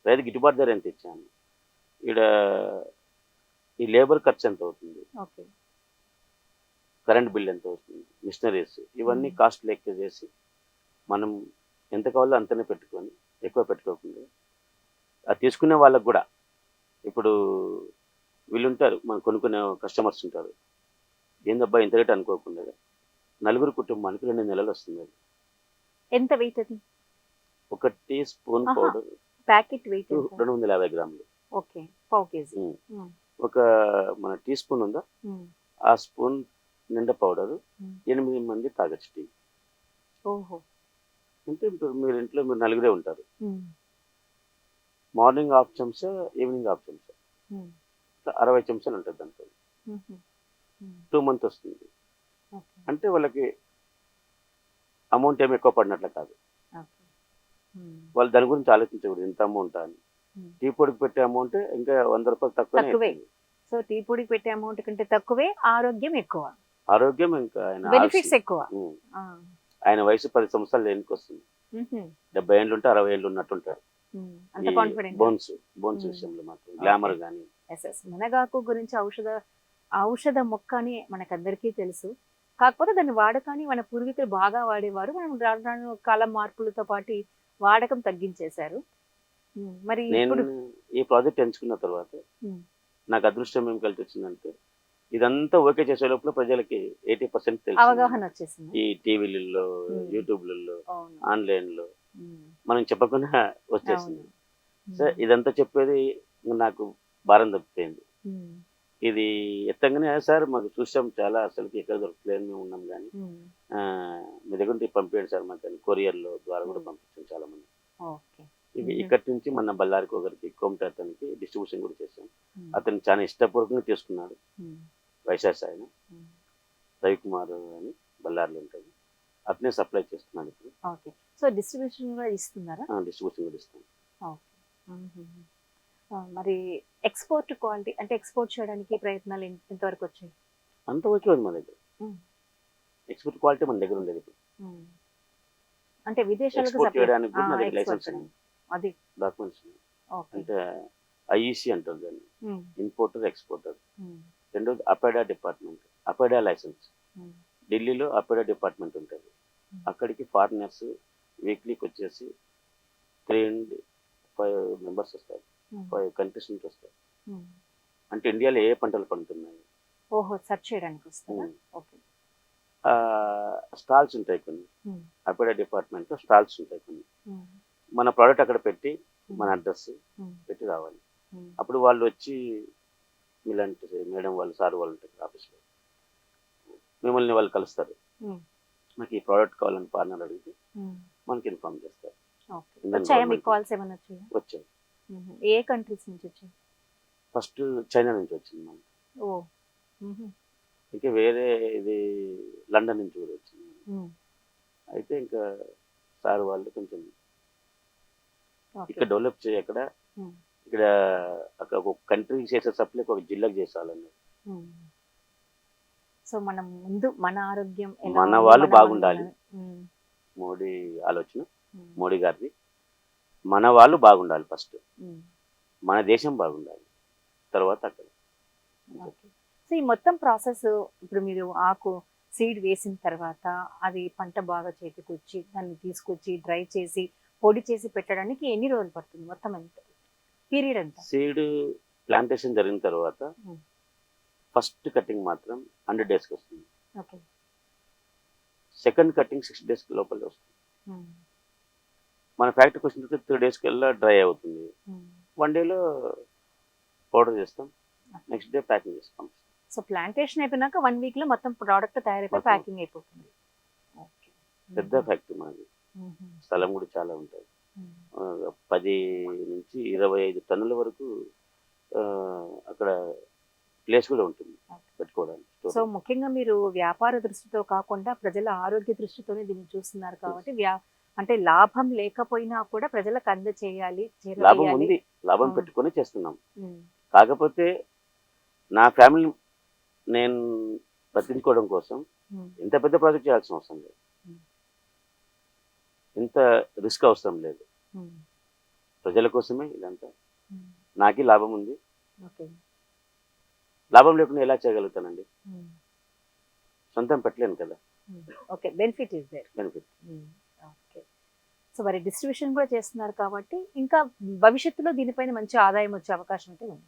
రైతు గిట్టుబాటు ధర ఎంత ఇచ్చాను, ఇక్కడ ఈ లేబర్ ఖర్చు ఎంత అవుతుంది, కరెంట్ బిల్ ఎంత అవుతుంది, మిషనరీస్, ఇవన్నీ కాస్ట్ లెక్క చేసి మనం ఎంత కావాలో అంతనే పెట్టుకొని ఎక్కువ పెట్టుకోకుండా అది తీసుకునే వాళ్ళకు కూడా ఇప్పుడు వీళ్ళు ఉంటారు మనం కొనుక్కునే కస్టమర్స్ ఉంటారు, ఏందబ్బా ఇంత రేట్ అనుకోకుండా నలుగురు కుటుంబానికి 2 నెలలు వస్తుంది అది. ఎంత వెయిట్ అది? ఒక టీ స్పూన్ ఆహా. పౌడర్ ప్యాకెట్ వెయిట్ 250 గ్రాములు. ఓకే, పావు కేజీ. ఉమ్. ఒక మన టీ స్పూన్ ఉందా, ఆ స్పూన్ నిండా పౌడర్ 8 మంది తాగొచ్చు టీ. ఓహో. అంటే ఇప్పుడు మీరు ఇంట్లో మీరు నలుగురే ఉంటారు, మార్నింగ్ హాఫ్ చెంచా ఈవినింగ్ హాఫ్ చెంచా 60 చెంచాలు ఉంటుంది దాంట్లో. 2 మంత్ వస్తుంది. అంటే వాళ్ళకి అమౌంట్ ఏమి ఎక్కువ పడినట్లు కాదు, వాళ్ళు దాని గురించి ఆలోచించకూడదు ఇంత అమౌంట్ అని. టీ పొడికి పెట్టే అమౌంట్ ఇంకా 100 రూపాయలు తక్కువే. సో టీ పొడికి పెట్టే అమౌంట్ కంటే తక్కువే, ఆరోగ్యం ఎక్కువ, ఆరోగ్యం ఇంకా ఆయన బెనిఫిట్స్ ఎక్కువ. ఆయన వయసు 10 సంవత్సరాలు దేనికి వస్తుంది, 70 ఏళ్ళు ఉంటే 60 ఏళ్ళు ఉన్నట్టుంటారు. అంత కాన్ఫిడెంట్. బోన్స్ విషయంలో మాత్రం గ్లామర్ కానీ. మునగాకు గురించి ఔషధ మొక్క అని మనకందరికీ తెలుసు. కాకపోతే దాన్ని వాడకాన్ని మన పూర్వీకులు బాగా వాడేవారు. మనం రాను రాను కాలం మార్పులతో పాటు వాడకం తగ్గించేశారు. మరి నేను ఇప్పుడు ఈ ప్రాజెక్ట్ ఎంచుకున్న తర్వాత నాకు అదృష్టం ఏం కలిసి వచ్చిందంటే, ఇదంతా ఓకే చేసే లోపల ప్రజలకి 80% తెలుసు, అవగాహన వచ్చేసింది. ఈ టీవీలలో, యూట్యూబ్లలో, ఆన్లైన్లో మనం చెప్పకుండా వచ్చేసింది. సో ఇదంతా చెప్పేది నాకు భారం తప్పిపోయింది. ఇది ఎత్తంగానే సార్ మాకు చూసాం చాలా, అసలుకి ఎక్కడ దొరకలేదు మేము ఉన్నాం కానీ మీ దగ్గర నుంచి పంపించండి సార్ మాకు, కొరియర్లో ద్వారా కూడా పంపించాం చాలా మంది. ఇవి ఇక్కడి నుంచి మన బళ్ళారికి ఒకరికి కోమటి అతనికి డిస్ట్రిబ్యూషన్ కూడా చేసాం. అతను చాలా ఇష్టపూర్వకంగా తీసుకున్నాడు. వైశాస్ ఆయన రవికుమార్ అని బళ్ళారిలో ఉంటుంది, అతనే సప్లై చేస్తున్నాడు ఇప్పుడు. సో డిస్ట్రిబ్యూషన్ కూడా ఇస్తున్నారా? డిస్ట్రిబ్యూషన్ కూడా ఇస్తాం. మరి ఎక్స్పోర్ట్ క్వాలిటీ అంటే ఎక్స్పోర్ట్ చేయడానికి ప్రయత్నాలు ఎంతవరకు వచ్చాయి? అంత ఓకే ఉంది మన దగ్గర. ఎక్స్పోర్ట్ క్వాలిటీ మన దగ్గర ఉండేది ఇప్పుడు. అంటే విదేశాలకు ఎక్స్పోర్ట్ చేయడానికి కూడా నా దగ్గర లైసెన్స్ ఉంది, అది డాక్యుమెంట్స్ ఉన్నాయి. అంటే ఐఈసి అంటారు దాన్ని, ఇంపోర్టర్ ఎక్స్పోర్టర్. రెండోది అపెడా డిపార్ట్మెంట్, అపెడా లైసెన్స్. ఢిల్లీలో అపెడా డిపార్ట్మెంట్ ఉంటుంది, అక్కడికి ఫారినర్స్ వీక్లీకి వచ్చేసి 3 నుండి 5 మెంబర్స్ వస్తారు, 5 కంట్రీస్ నుంచి వస్తారు. అంటే ఇండియాలో ఏ పంటలు పండుతున్నాయి సెర్చ్ చేయడానికి వస్తారా? స్టాల్స్ ఉంటాయి కొన్ని, అపెడా డిపార్ట్మెంట్ స్టాల్స్ ఉంటాయి కొన్ని. మన ప్రోడక్ట్ అక్కడ పెట్టి మన అడ్రస్ పెట్టి రావాలి. అప్పుడు వాళ్ళు వచ్చి ఇలాంటి మేడం వాళ్ళు, సార్ వాళ్ళు ఉంటారు ఆఫీస్లో, మిమ్మల్ని వాళ్ళు కలుస్తారు. నాకు ఈ ప్రోడక్ట్ కావాలని పార్ట్నర్ అడిగితే మనకి ఇన్ఫార్మ్ చేస్తారు. వచ్చాయి. ఏ కంట్రీస్ నుంచి వచ్చాయి? ఫస్ట్ చైనా నుంచి వచ్చింది మనకి, ఇంకా వేరే ఇది లండన్ నుంచి కూడా వచ్చింది. అయితే ఇంకా సార్ వాళ్ళు కొంచెం ఇక్కడ డెవలప్ చేయ, ఇక్కడ ఒక కంట్రీకి చేసే సప్లై ఒక జిల్లాకు చేసాలన్నారు. సో మనం ముందు మన ఆరోగ్యం, మన వాళ్ళు బాగుండాలి. మోడీ ఆలోచన, మోడీ గారిది. మన వాళ్ళు బాగుండాలి ఫస్ట్, మన దేశం బాగుండాలి, తర్వాత అక్కడ. సో ఈ మొత్తం ప్రాసెస్ ఇప్పుడు మీరు ఆకు సీడ్ వేసిన తర్వాత అది పంట బాగా చేతికి వచ్చి దాన్ని తీసుకొచ్చి డ్రై చేసి పొడి చేసి పెట్టడానికి ఎన్ని రోజులు పడుతుంది? మొత్తం ఎంత పీరియడ్ ఎంత? సీడ్ ప్లాంటేషన్ జరిగిన తర్వాత ఫస్ట్ కటింగ్ మాత్రం 100 డేస్కి వస్తుంది. సెకండ్ కటింగ్ 60 డేస్ లోపల వస్తుంది. మన ఫ్యాక్టరీకి వచ్చిన తర్వాత 3 డేస్ కల్లా డ్రై అవుతుంది. 1 డేలో పౌడర్ చేస్తాం, నెక్స్ట్ డే ప్యాకింగ్ చేస్తాం. సో ప్లాంటేషన్ అయిపోయినాక 1 వీక్ లో మొత్తం ప్రోడక్ట్ తయారైపోయి ప్యాకింగ్ అయిపోతుంది. పెద్ద ఫ్యాక్టరీ మాది, స్థలం కూడా చాలా ఉంటుంది. 10 నుంచి 25 టన్నుల వరకు అక్కడ ప్లేస్ కూడా ఉంటుంది పెట్టుకోవడానికి. సో ముఖ్యంగా మీరు వ్యాపార దృష్టితో కాకుండా ప్రజల ఆరోగ్య దృష్టితోనే దీన్ని చూస్తున్నారు కాబట్టి అంటే లాభం లేకపోయినా కూడా ప్రజలకు అందచేయాలి. లాభం ఉంది, లాభం పెట్టుకొని చేస్తున్నాం. కాకపోతే నా ఫ్యామిలీ నేను బతికించుకోవడం కోసం ఇంత పెద్ద ప్రాజెక్ట్ చేయాల్సిన అవసరం లేదు, ఇంత రిస్క్ అవసరం లేదు. ప్రజల కోసమే ఇదంతా. నాకే లాభం ఉంది, లాభం లేకుండా ఎలా చేయగలుగుతానండి? సొంతం పెట్టలేను కదా. బెనిఫిట్. సో మరి డిస్ట్రిబ్యూషన్ కూడా చేస్తున్నారు కాబట్టి ఇంకా భవిష్యత్తులో దీనిపైన మంచి ఆదాయం వచ్చే అవకాశం అయితే ఉంది.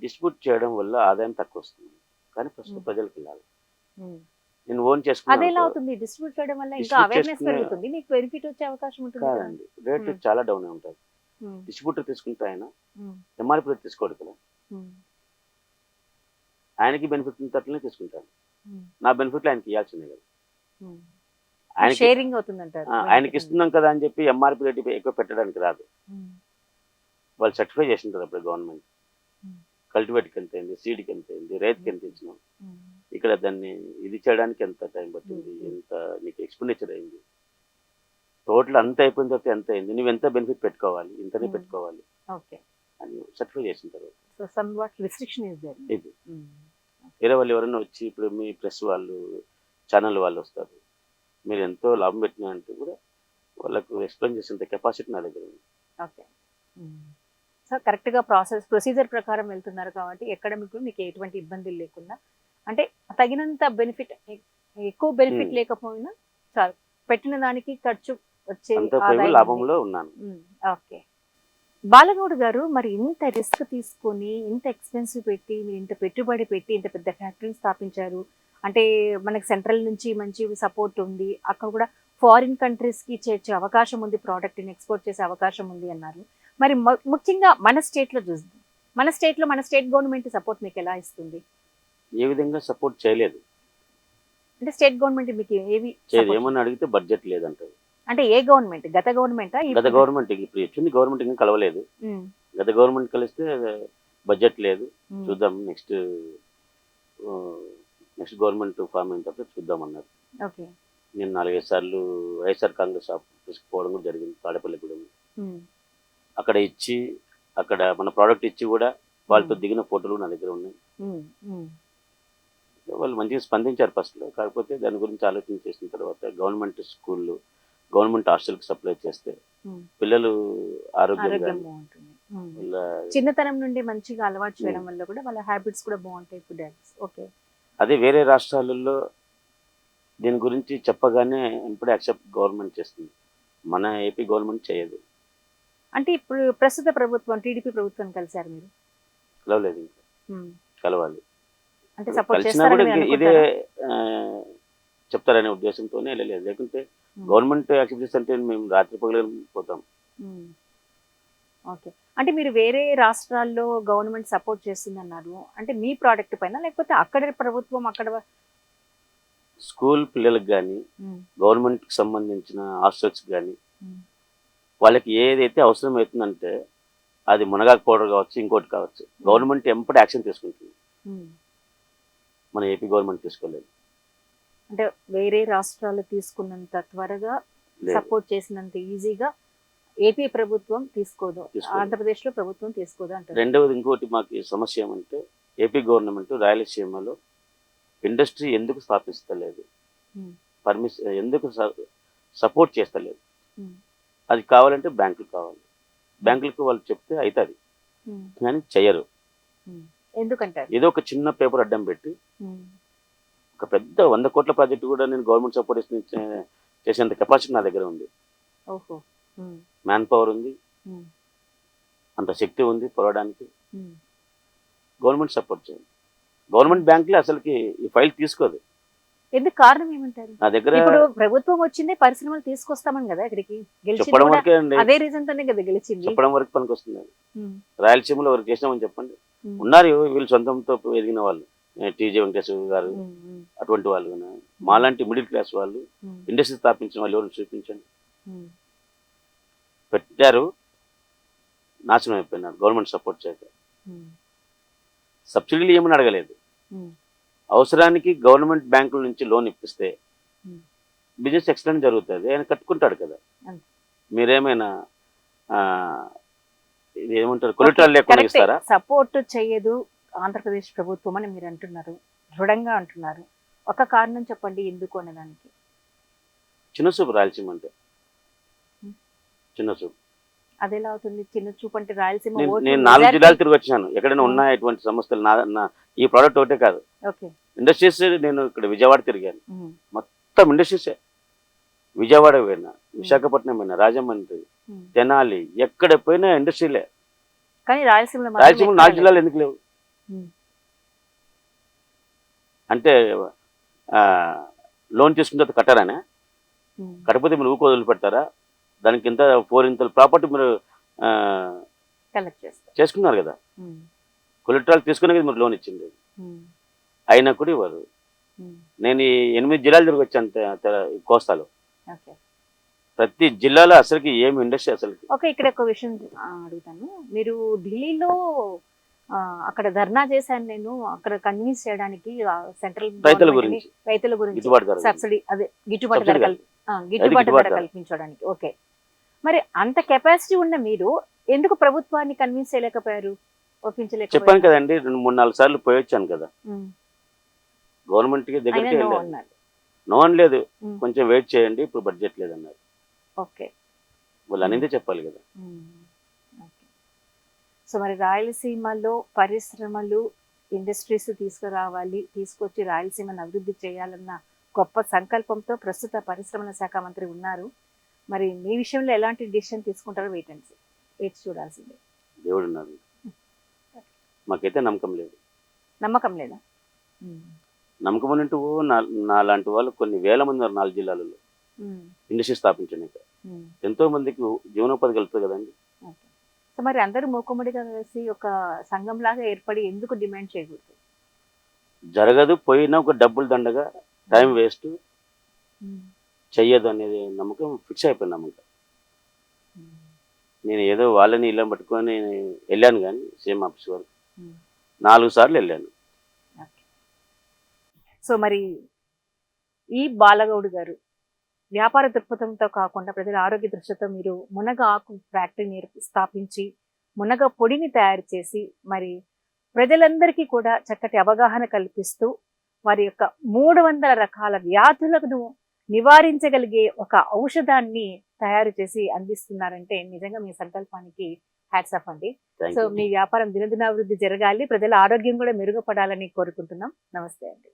డిస్ట్రిబ్యూట్ చేయడం వల్ల ఆదాయం తక్కువ వస్తుంది, కానీ ఫస్ట్ ఉమ్. ప్రజలకు వెళ్ళాలి. ఉమ్. నేను ఓన్ అదెలా చేసుకున్నాను అవుతుంది? డిస్ట్రిబ్యూట్ చేయడం వల్ల ఇంకా Distribute అవేర్నెస్ చేసుకునే- పెరుగుతుంది, నీకు బెనిఫిట్ వచ్చే అవకాశం ఉంటుంది కదా. కాదండి, రేట్ ఉమ్. చాలా డౌన్ ఉంటుంది. ఉమ్. డిస్ట్రిబ్యూటర్ తీసుకుంటే ఆయన ఉమ్. ఎంఆర్పీ రేట్ తీసుకోడు కదా, ఉమ్. ఆయనకి బెనిఫిట్ ఉన్నట్లనే తీసుకుంటాను. ఉమ్. నా బెనిఫిట్ ఆయనకి ఇవ్వాల్సిందే కదా. ఉమ్. ఆయనకి షేరింగ్ అవుతుంది అంటారు. ఆయనకి ఇస్తున్నాం కదా అని చెప్పి ఎంఆర్పీ రేట్ ఎక్కువ పెట్టడానికి రాదు. ఉమ్. వాళ్ళు సర్టిఫై చేసింటారు అప్పుడు గవర్నమెంట్, ఉమ్. కల్టివేట్కి ఎంత అయింది, సీడ్కి ఎంత అయింది, రైతుకి ఎంత ఇచ్చినాం, ఉమ్. ఇక్కడ దాన్ని ఇది చేయడానికి ఎంత టైం పట్టింది, ఉమ్. ఎంత నీకు ఎక్స్పెండిచర్ అయింది, టోటల్ అంత అయిపోయిన తర్వాత ఎంత అయింది, నువ్వు ఎంత బెనిఫిట్ పెట్టుకోవాలి, ఇంతనే ఉమ్. పెట్టుకోవాలి ఓకే. అని సర్టిఫై చేసిన తర్వాత so somewhat restriction is there. ఇది వేరే వాళ్ళు ఎవరైనా వచ్చి ఇప్పుడు మీ ప్రెస్ వాళ్ళు, ఛానల్ వాళ్ళు వస్తారు, మీరు ఎంతో లాభం పెట్టినా అంటే కూడా వాళ్ళకు ఎక్స్ప్లెయిన్ చేసేంత కెపాసిటీ నా దగ్గర ఉంది. ఓకే. సో కరెక్ట్గా ప్రొసీజర్ ప్రకారం వెళ్తున్నారు కాబట్టి మీకు ఎటువంటి ఇబ్బందులు లేకుండా, అంటే తగినంత బెనిఫిట్, ఎక్కువ బెనిఫిట్ ఉమ్. లేకపోయినా చాలు, పెట్టిన దానికి ఖర్చు వచ్చే అంత పైగా ఆదాయం ఉంది. లాభంలో ఉన్నాను. ఓకే. బాలగౌడ్ గారు, మరి ఇంత రిస్క్ తీసుకొని, ఇంత ఎక్స్పెన్సివ్ పెట్టి, మీరు ఇంత పెట్టుబడి పెట్టి, ఇంత పెద్ద ఫ్యాక్టరీని స్థాపించారు అంటే, మనకి సెంట్రల్ నుంచి మంచి సపోర్ట్ ఉంది, అక్కడ కూడా ఫారిన్ కంట్రీస్కి చేర్చే అవకాశం ఉంది, ప్రోడక్ట్ని ఎక్స్పోర్ట్ చేసే అవకాశం ఉంది అన్నారు. మరి ముఖ్యంగా మన స్టేట్లో చూద్దాం, మన స్టేట్ గవర్నమెంట్ సపోర్ట్ మీకు ఎలా ఇస్తుంది? ఏ విధంగా సపోర్ట్ చేయలేదు. అంటే స్టేట్ గవర్నమెంట్ మీకు ఏవి support- ఏమని అడిగితే బడ్జెట్ లేదంటారు. అంటే ఏ గవర్నమెంట్? గత గవర్నమెంటా? గత గవర్నమెంట్ ఇప్పుడు వచ్చింది గవర్నమెంట్ ఇంకా కలవలేదు. గత గవర్నమెంట్ కలిస్తే బడ్జెట్ లేదు, చూద్దాం నెక్స్ట్ గవర్నమెంట్ ఫామ్ అయిన తర్వాత చూద్దాం అన్నారు. ఓకే. నేను 4-5 సార్లు వైఎస్ఆర్ కాంగ్రెస్ ఆఫీస్కి పోవడం కూడా జరిగింది, తాడేపల్లిగూడెం. అక్కడ ఇచ్చి, అక్కడ మన ప్రోడక్ట్ ఇచ్చి కూడా వాళ్ళతో దిగిన ఫోటోలు నా దగ్గర ఉన్నాయి. వాళ్ళు మంచిగా స్పందించారు ఫస్ట్లో, కాకపోతే దాని గురించి ఆలోచన చేసిన తర్వాత గవర్నమెంట్ స్కూళ్ళు, గవర్నమెంట్ హాస్టల్కి సప్లై చేస్తే పిల్లలు ఆరోగ్యం ఆరోగ్యం కానీ బాగుంటుంది. వాళ్ళ చిన్నతనం నుండి మంచిగా అలవాటు చేయడం వల్ల కూడా వాళ్ళ హ్యాబిట్స్ కూడా బాగుంటాయి, ఫుడ్ హ్యాబిట్స్. ఓకే. అదే వేరే రాష్ట్రాలలో దీని గురించి చెప్పగానే ఇప్పుడే యాక్సెప్ట్ గవర్నమెంట్ చేస్తుంది, మన ఏపీ గవర్నమెంట్ చేయదు. అంటే ఇప్పుడు ప్రస్తుత ప్రభుత్వం, టీడీపీ ప్రభుత్వం కలిసారు మీరు? కలవలేదు, ఇంకా కలవాలి. అంటే సపోర్ట్ కలిసినా కూడా చేస్తారని ఇదే అనుకుంటారా? చెప్తారనే ఉద్దేశంతోనే వెళ్ళలేదు, లేకుంటే గవర్నమెంట్ యాక్సెప్ట్ చేస్తే మేము రాత్రి పగలు పోతాం. ఓకే. అంటే మీరు వేరే రాష్ట్రాల్లో గవర్నమెంట్ సపోర్ట్ చేస్తుందన్నారు, అంటే మీ ప్రోడక్ట్ పైన, లేకపోతే అక్కడ ప్రభుత్వం అక్కడ స్కూల్ పిల్లలకు కానీ, గవర్నమెంట్కి సంబంధించిన హాస్టల్స్ కానీ, వాళ్ళకి ఏదైతే అవసరం అవుతుందంటే, అది మునగాకు పౌడర్ కావచ్చు, ఇంకోటి కావచ్చు, గవర్నమెంట్ ఎంపటి యాక్షన్ తీసుకుంటుంది. మన ఏపీ గవర్నమెంట్ తీసుకోలేదు. అంటే వేరే రాష్ట్రాలు తీసుకున్నంత త్వరగా, లేదు. సపోర్ట్ చేసినంత ఈజీగా ఏపీ ప్రభుత్వం తీసుకోదు, తీసుకోదు. ఆంధ్రప్రదేశ్లో ప్రభుత్వం తీసుకోదు అంటారు. రెండవది ఇంకోటి మాకు ఈ సమస్య ఏమంటే, ఏపీ గవర్నమెంట్ రాయలసీమలో ఇండస్ట్రీ ఎందుకు స్థాపిస్తలేదు, ఎందుకు సపోర్ట్ చేస్తలేదు. అది కావాలంటే బ్యాంకులు కావాలి, బ్యాంకులకు వాళ్ళు చెప్తే అవుతుంది, కానీ చెయ్యరు. ఎందుకంటారు? ఏదో ఒక చిన్న పేపర్ అడ్డం పెట్టి, ఒక పెద్ద 100 కోట్ల ప్రాజెక్టు కూడా నేను గవర్నమెంట్ సపోర్ట్ చేసేంత కెపాసిటీ నా దగ్గర ఉంది. ఓహో. మ్యాన్ పవర్ ఉంది, అంత శక్తి ఉంది పోరాడానికి. గవర్నమెంట్ సపోర్ట్ చేయండి. గవర్నమెంట్ బ్యాంకులు అసలుకి ఈ ఫైల్ తీసుకోదు. ఎందుకు? కారణం ఏమంటారు? నా దగ్గర ఇప్పుడు ప్రభుత్వం వచ్చిందే పరిశ్రమలు తీసుకొస్తామని కదా ఇక్కడికి, గెలిచింది చెప్పడం కూడా వరకే అండి, అదే రీజన్ తోనే కదా గెలిచింది. చెప్పడం వరకు పనికి వస్తుంది. రాయలసీమలో ఎవరికి చేసినామని చెప్పండి, ఉన్నారు వీళ్ళు సొంతంతో ఎదిగిన వాళ్ళు, టీజీ వెంకటేశ్వర గారు అటువంటి వాళ్ళు, మాలాంటి మిడిల్ క్లాస్ వాళ్ళు, ఇండస్ట్రీ స్థాపించిన వాళ్ళు ఎవరు చూపించండి. పెట్టారు, నాశనం అయిపోయినారు గవర్నమెంట్ సపోర్ట్ చేయక. సబ్సిడీలు ఏమని అడగలేదు, అవసరానికి గవర్నమెంట్ బ్యాంకుల నుంచి లోన్ ఇప్పిస్తే బిజినెస్ ఎక్సలెంట్ జరుగుతుంది, ఆయన కట్టుకుంటాడు కదా. మీరేమైనా ఇది ఏమంటారు, కొలెటరల్ లేకుండా ఇస్తారా? సపోర్ట్ చేయదు ఆంధ్రప్రదేశ్ ప్రభుత్వం అని మీరు అంటున్నారు, దృఢంగా అంటున్నారు. ఒక కారణం చెప్పండి ఎందుకు అనేదానికి. చిన్న చూపు రాయలసీమ అంటే, చిన్న చూపు. అది ఎలా అవుతుంది చిన్న చూపు అంటే? రాయలసీమ నేను 4 జిల్లాలు తిరిగి వచ్చాను, ఎక్కడైనా ఉన్నాయి ఇటువంటి సమస్యలు. ఈ ప్రోడక్ట్ ఒకటే కాదు, ఇండస్ట్రీస్. నేను ఇక్కడ విజయవాడ తిరిగాను, మొత్తం ఇండస్ట్రీసే. విజయవాడ పోయినా, విశాఖపట్నం పోయినా, రాజమండ్రి, తెనాలి, ఎక్కడ పోయినా ఇండస్ట్రీలే. కానీ రాయలసీమలో మాత్రం రాయలసీమలో ఎక్కడా 4 జిల్లాలు ఎందుకు లేవు? ఉమ్. అంటే లోన్ తీసుకున్న తర్వాత కట్టారానే? ఉమ్. కట్టకపోతే మీరు ఊరికి వదిలిపెడతారా? దానికి ఇంత 4 ఇంతల ప్రాపర్టీ మీరు కలెక్ట్ చేస్తారు. చేసుకున్నారు కదా. ఉమ్. కొలెక్టరాలు తీసుకునే కదా మీరు లోన్ ఇచ్చింది. ఉమ్. అయినా కూడా ఇవ్వరు. ఉమ్. నేను ఈ 8 జిల్లాలు తిరిగి వచ్చాను కోస్తాలో. ఓకే. ప్రతి జిల్లాలో అసలుకి ఏమి ఇండస్ట్రీ అసలుకి. ఓకే, ఇక్కడ ఒక విషయం అడుగుతాను. మీరు ఢిల్లీలో అక్కడ ధర్నా చేశాను నేను, అక్కడ కన్విన్స్ చేయడానికి సెంట్రల్ రైతుల గురించి, రైతుల గురించి గిట్టుబాటు ధర, సబ్సిడీ అదే గిట్టుబాటు సబ్సిడీ ధర కాదు. గిట్టుబాటు గిట్టుబాటు ధర ధర. కల్పించడానికి. ఓకే, మరి అంత కెపాసిటీ ఉన్న మీరు ఎందుకు ప్రభుత్వాన్ని కన్విన్స్ చేయలేకపోయారు, చెప్పాను ఒప్పించలేకపోయారు? కదండి, 2-3-4 సార్లు పోయి వచ్చాను కదా. గవర్నమెంట్కి దగ్గరికి అయినా no వెళ్ళాను. అన్నారు. నో అని లేదు, ఉమ్. కొంచెం వెయిట్ చేయండి, ఇప్పుడు బడ్జెట్ లేదన్నారు. ఓకే. వాళ్ళు అనేది చెప్పాలి కదా. ఓకే. సో మరి రాయలసీమలో పరిశ్రమలు, ఇండస్ట్రీస్ తీసుకురావాలి, తీసుకొచ్చి రాయలసీమను అభివృద్ధి చేయాలన్న గొప్ప సంకల్పంతో ప్రస్తుత పరిశ్రమల శాఖ మంత్రి ఉన్నారు. మరి మీ విషయంలో ఎలాంటి డిసిషన్ తీసుకుంటారో వేచి చూడాల్సిందే. దేవుడు ఉన్నారు, మాకైతే నమ్మకం లేదు. నమ్మకం లేదా? నమ్మకం ఉన్నట్టు నా లాంటి వాళ్ళు కొన్ని వేల మంది ఉన్నారు 4 జిల్లాలలో ఇండస్ట్రీ స్థాపించడానికి. ఎంతో మందికి జీవనోపాధి కలుగుతుంది కదండి. ఓకే. సో మరి అందరూ మూకుమ్మడిగా కలిసి ఒక సంఘం లాగా ఏర్పడి ఎందుకు డిమాండ్ చేయకూడదు? జరగదు, పోయినా ఒక డబ్బులు దండగా, టైం వేస్ట్, చెయ్యదు అనేది నమ్మకం ఫిక్స్ అయిపోయింది. నమ్మకం నేను ఏదో వాళ్ళని ఇలా పట్టుకొని వెళ్ళాను, కానీ సేమ్ ఆఫీస్ వరకు 4 సార్లు వెళ్ళాను. సో మరి ఈ బాలగౌడ్ గారు వ్యాపార దృక్పథంతో కాకుండా ప్రజల ఆరోగ్య దృష్టితో మీరు మునగ ఆకు ఫ్యాక్టరీని స్థాపించి మునగ పొడిని తయారు చేసి మరి ప్రజలందరికీ కూడా చక్కటి అవగాహన కల్పిస్తూ వారి యొక్క 300 రకాల వ్యాధులను నివారించగలిగే ఒక ఔషధాన్ని తయారు చేసి అందిస్తున్నారంటే నిజంగా మీ సంకల్పానికి హ్యాట్స్ ఆఫ్ అండి. సో మీ వ్యాపారం దినదినాభివృద్ధి జరగాలి, ప్రజల ఆరోగ్యం కూడా మెరుగుపడాలని కోరుకుంటున్నాం. నమస్తే అండి.